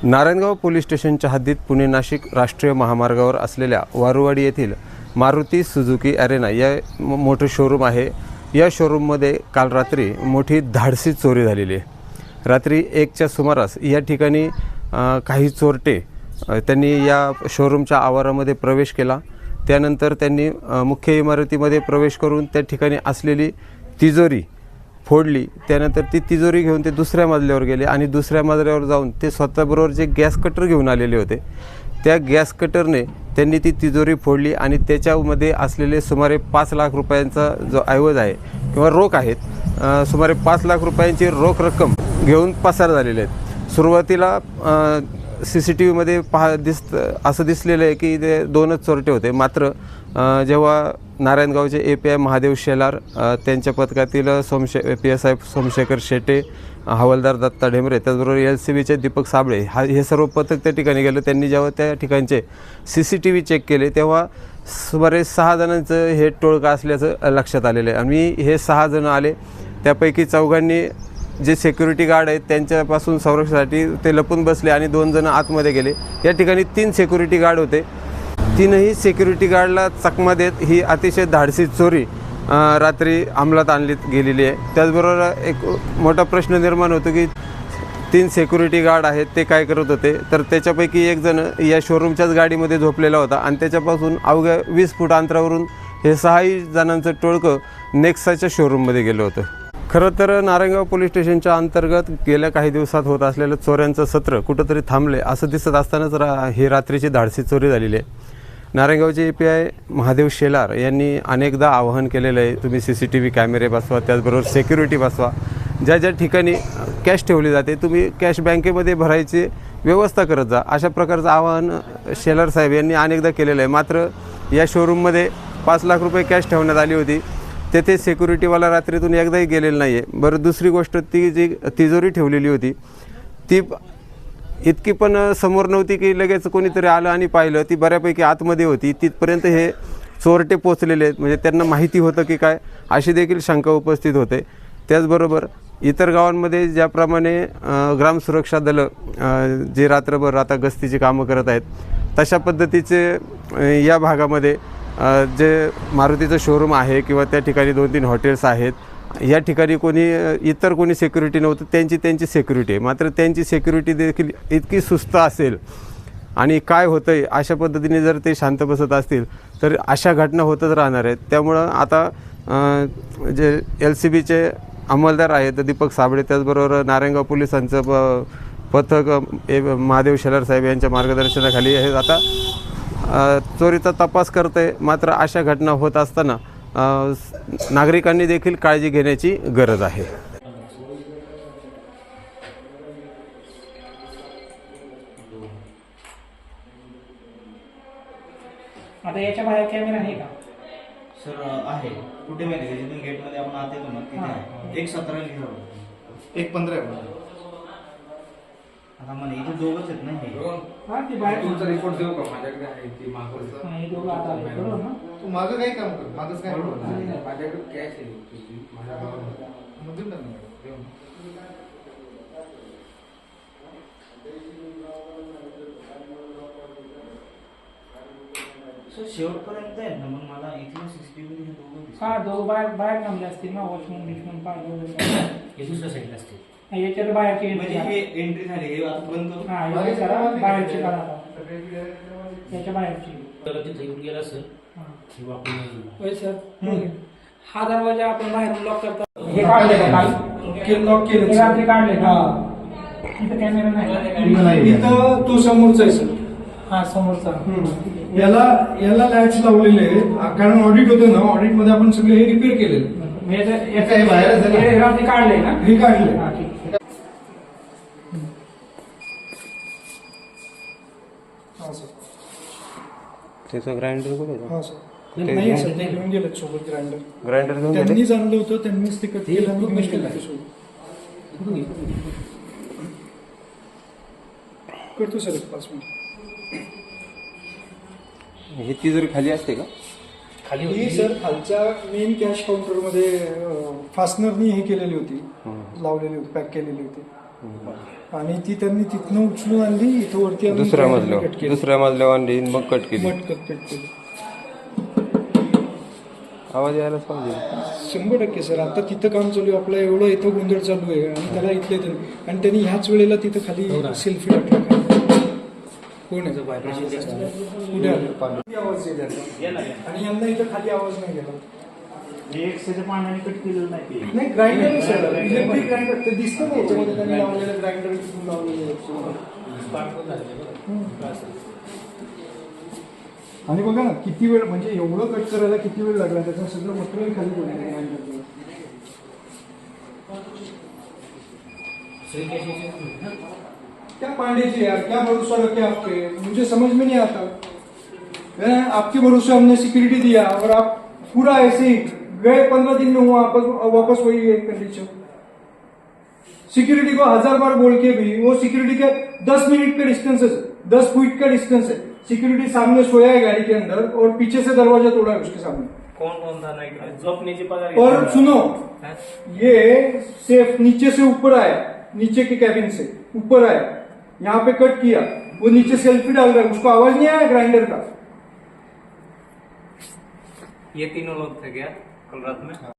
Narayangaon police स्टेशनच्या हद्दीत पुणे नाशिक राष्ट्रीय महामार्गावर असलेल्या वारुवाडी येथील मारुती सुझुकी अरेना या मोठं शोरूम आहे। या शोरूममध्ये काल रात्री मोठी धाडसी चोरी झालेली आहे। रात्री 1च्या सुमारास या ठिकाणी काही चोरटे त्यांनी या शोरूमच्या आवारामध्ये प्रवेश केला। त्यानंतर त्यांनी मुख्य इमारतीमध्ये प्रवेश करून त्या ठिकाणी असलेली तिजोरी फोडली। त्यानंतर ती तिजोरी घेऊन ते दुसऱ्या मजल्यावर गेले आणि दुसऱ्या मजल्यावर जाऊन ते स्वतःबरोबर जे गॅस कटर घेऊन आलेले होते त्या गॅस कटरने त्यांनी ती तिजोरी फोडली आणि त्याच्यामध्ये असलेले सुमारे 5 लाख रुपयांचा जो ऐवज आहे किंवा रोख आहेत सुमारे 5 लाख रुपयांची रोख रक्कम घेऊन पसार झालेले आहेत। सुरुवातीला CCTVमध्ये असं दिसलेलं आहे की ते 2च चोरटे होते। मात्र जेव्हा नारायणगावचे API महादेव शेलार त्यांच्या पथकातील PSI सोमशेखर शेटे, हवालदार दत्ता ढेमरे, त्याचबरोबर LCBचे दीपक साबळे हे सर्व पथक त्या ठिकाणी गेलं। त्यांनी जेव्हा त्या ठिकाणचे CCTV चेक केले तेव्हा सुमारे 6 जणांचं हे टोळकं असल्याचं लक्षात आलेलं आहे। आणि हे 6 जण आले, त्यापैकी 4घांनी जे सिक्युरिटी गार्ड आहेत त्यांच्यापासून संरक्षणासाठी ते लपून बसले आणि 2 जण आतमध्ये गेले। या ठिकाणी 3 सिक्युरिटी गार्ड होते। 3ही सिक्युरिटी गार्डला चकमा देत ही अतिशय धाडसी चोरी रात्री अंमलात आणली गेलेली आहे। त्याचबरोबर एक मोठा प्रश्न निर्माण होतो की 3 सिक्युरिटी गार्ड आहेत ते काय करत होते, तर त्याच्यापैकी एक जण या शोरूमच्याच गाडीमध्ये झोपलेला होता आणि त्याच्यापासून अवघ्या 20 फूट अंतरावरून हे 6ही जणांचं टोळकं नेक्साच्या शोरूममध्ये गेलं होतं। खरं तर नारायणगाव पोलीस स्टेशनच्या अंतर्गत गेल्या काही दिवसात होत असलेलं चोऱ्यांचं सत्र कुठंतरी थांबले असं दिसत असतानाच ही रात्रीची धाडसी चोरी झालेली आहे। नारायणगावचे API महादेव शेलार यांनी अनेकदा आवाहन केलेलं आहे, तुम्ही CCTV कॅमेरे बसवा, त्याचबरोबर सिक्युरिटी बसवा, ज्या ज्या ठिकाणी कॅश ठेवली जाते तुम्ही कॅश बँकेमध्ये भरायची व्यवस्था करत जा, अशा प्रकारचं आवाहन शेलार साहेब यांनी अनेकदा केलेलं आहे। मात्र या शोरूममध्ये 5 लाख रुपये कॅश ठेवण्यात आली होती, तेथे सिक्युरिटीवाला रात्रीतून एकदाही गेलेलं नाही आहे। बरं, दुसरी गोष्ट ती जी तिजोरी ठेवलेली होती ती इतकी पण समोर नव्हती की लगेच कोणीतरी आलं आणि पाहिलं, ती बऱ्यापैकी आतमध्ये होती। तिथपर्यंत हे चोरटे पोचलेले आहेत, म्हणजे त्यांना माहिती होतं की काय, अशी देखील शंका उपस्थित होते। त्याचबरोबर इतर गावांमध्ये ज्याप्रमाणे ग्रामसुरक्षा दलं जे रात्रभर आता गस्तीची कामं करत आहेत तशा पद्धतीचे या भागामध्ये जे मारुतीचं शोरूम आहे किंवा त्या ठिकाणी 2-3 हॉटेल्स आहेत, या ठिकाणी इतर कोणी सिक्युरिटी नव्हतं, त्यांची सिक्युरिटी आहे। मात्र त्यांची सिक्युरिटी देखील इतकी सुस्त असेल आणि काय होतं आहे अशा पद्धतीने जर ते शांत बसत असतील तर अशा घटना होतच राहणार आहेत। त्यामुळं आता जे LCBचे अंमलदार आहेत दीपक साबळे, त्याचबरोबर नारायणगाव पोलिसांचं पथक महादेव शेलार साहेब यांच्या मार्गदर्शनाखाली हे आता चोरीचा तपास करत आहे। मात्र अशा घटना होत असताना नागरिकांनी देखील काळजी घेण्याची गरज आहे। आता याच्या बाहेर कॅमेरा आहे का सर? आहे। कुठे माहिती आहे? जिथून गेटमध्ये आपण आत येतो ना तिथे आहे। 1:17 लिहिलं, 1:15 आता मला इथे 2च आहेत ना हे। हां, ते बाहेर तुमचा रिपोर्ट देऊ का? माझ्याकडे आहे ती मागवलं. हे दोघं आता आले बरोबर ना? तू माझं काय काम कर, माझंच काय नाही, माझ्याकडे कॅश आहे तुझी, माझ्या गावामध्ये मधून टाक ना देऊ ना. सर शेवटपर्यंत आहे ना, मग मला इथलं CCTV हे दोघं दिसतात. हां, दोघं बाहेर थांबले असतील ना, वॉचमन बिचमन पाहिजे हे दुसऱ्या साईडला असतील, याच्यात बाहेरची म्हणजे हे एंट्री झाली, हे आता बंद करू। हां, एवढे करा, बाहेरची काढा आता. याच्या बाहेरची तिथे येऊन गेला सर, हे वापरून होय सर। हा दरवाजा आपण बाहेरून लॉक करता, हे काढले का काल? लॉक केलं हे रात्री काढले का? इथं कॅमेरा नाही, इथं तो समोरचा आहे सर। हा समोरचा। याला लाईट्स लावलेले आहेत, कारण ऑडिट होतं ना, ऑडिट मध्ये आपण सगळे हे रिपेअर केलेले। हे रात्री काढले ना, हे काढले। हा ठीक आहे। हा सर, त्याचं ग्राइंडर कुठे आहे? हा सर, नाही सर, ते घेऊन गेलं सोबत ग्राइंडर घेऊन गेले? त्यांनीच आणलं होतं, त्यांनीच ते कट केलं आणि घेऊन गेलं सोबत। करतो सर 5 मिनिट। ही तिजोरी खाली असते का? खाली ही सर खालच्या मेन कॅश काउंटरमध्ये फास्टनरनी हे केलेली होती, लावलेली होती, पॅक केलेली होती। आणि ती त्यांनी तिथनं उचलून आणली इथं वरती आणून दुसऱ्या कट मजल्यावर केलं. दुसऱ्या मजल्यावर आणली मग कट केली. मट कट केलं. आवाज यायला पाहिजे. 100% सर. आता तिथं काम चालू आहे आपलं, एवढं इथं गोंधळ चालू आहे आणि त्याला इथले आणि त्यांनी ह्याच वेळेला तिथं खाली सेल्फी टाकला. कोण आहे कुठे आलं? किती आवाज येईल याचा? आणि यांना इथं खाली आवाज नाही गेला. पाण्याने कट केलेलं नाही. नाही ग्राइंडर सर, इलेक्ट्रिक ग्राइंडर ते दिसतं ना याच्यामध्ये त्यांनी लावलेलं ग्राइंडर लावलेलं. आणि बघा ना किती वेळ, म्हणजे एवढं कट करायला किती वेळ लागला, त्याचं सगळं मटेरियल खाली पडलं ग्राइंडरचं. क्या पांडे जी यार, क्या भरोसा रखे आपके, मुझे समझ में नहीं आता. आपके भरोसे हमने सिक्योरिटी दिया और आप पूरा ऐसे ही गए 15 दिन में हुआ वापस वही है कंडीशन. सिक्योरिटी को 1000 बार बोल के भी वो सिक्योरिटी के 10 मिनट का डिस्टेंस है, 10 फीट का डिस्टेंस है. सिक्योरिटी सामने सोया है गाड़ी के अंदर और पीछे से दरवाजा तोड़ा है उसके सामने. कौन था नाइट झोपने पगार. और सुनो, ये सेफ नीचे से ऊपर आया, नीचे के कैबिन से ऊपर आया, यहाँ पे कट किया, वो नीचे सेल्फी डाल रहा है, उसको आवाज नहीं आया ग्राइंडर का. ये तीनों लोग थे क्या कल रात में?